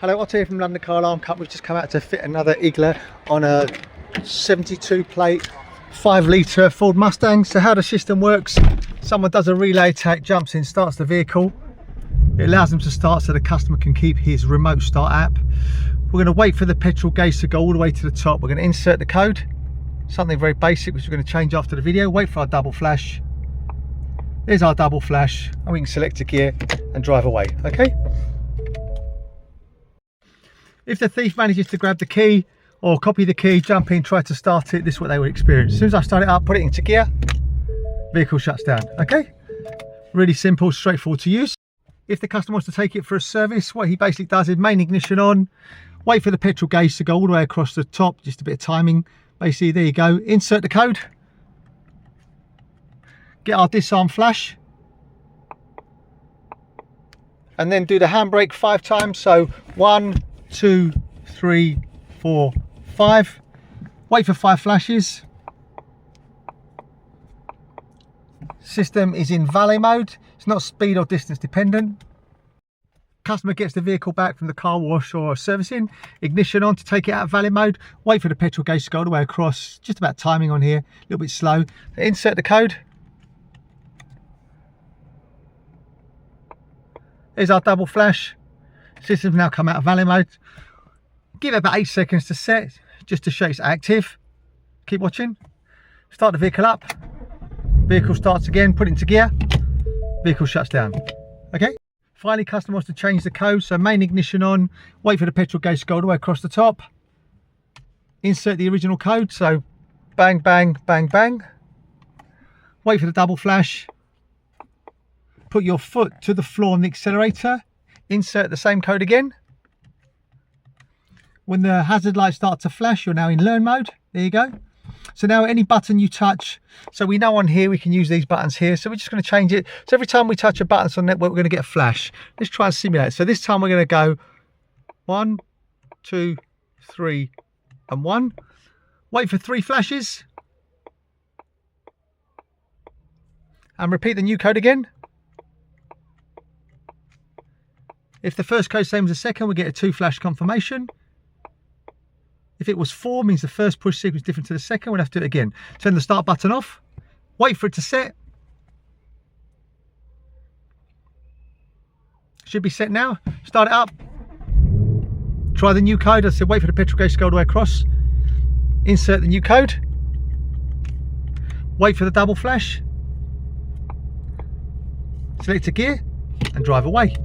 Hello, Otto here from London Car Alarm Company. We've just come out to fit another Igla on a 72 plate 5 litre Ford Mustang. So how the system works, someone does a relay attack, jumps in, starts the vehicle. It allows them to start so the customer can keep his remote start app. We're going to wait for the petrol gauge to go all the way to the top. We're going to insert the code, something very basic which we're going to change after the video. Wait for our double flash. There's our double flash, and we can select a gear and drive away. Okay. If the thief manages to grab the key or copy the key, jump in, try to start it, this is what they would experience. As soon as I start it up, put it into gear, vehicle shuts down. Okay, really simple, straightforward to use. If the customer wants to take it for a service, what he basically does is main ignition on, wait for the petrol gauge to go all the way across the top, just a bit of timing. Basically, there you go, insert the code, get our disarm flash, and then do the handbrake 5 times. So 1, 2, 3, 4, 5. Wait for 5 flashes. System is in valet mode. It's not speed or distance dependent. Customer gets the vehicle back from the car wash or servicing. Ignition on to take it out of valet mode. Wait for the petrol gauge to go all the way across. Just about timing on here, a little bit slow. Insert the code. There's our double flash. System's now come out of valet mode. Give it about 8 seconds to set, just to show it's active. Keep watching. Start the vehicle up. Vehicle starts again, put it into gear. Vehicle shuts down. Okay. Finally, customer wants to change the code. So main ignition on, wait for the petrol gauge to go all the way across the top. Insert the original code. So bang, bang, bang, bang. Wait for the double flash. Put your foot to the floor on the accelerator. Insert the same code again. When the hazard lights start to flash, you're now in learn mode. There you go. So now any button you touch, so we know on here we can use these buttons here, so we're just going to change it. So every time we touch a button on network, we're going to get a flash. Let's try and simulate. So this time we're going to go 1, 2, 3 and 1. Wait for 3 flashes and repeat the new code again. If the first code same as the second, we get a 2 flash confirmation. If it was 4, means the first push sequence different to the second. We'll have to do it again. Turn the start button off. Wait for it to set. Should be set now. Start it up. Try the new code. I said wait for the petrol gauge to go all the way across. Insert the new code. Wait for the double flash. Select a gear and drive away.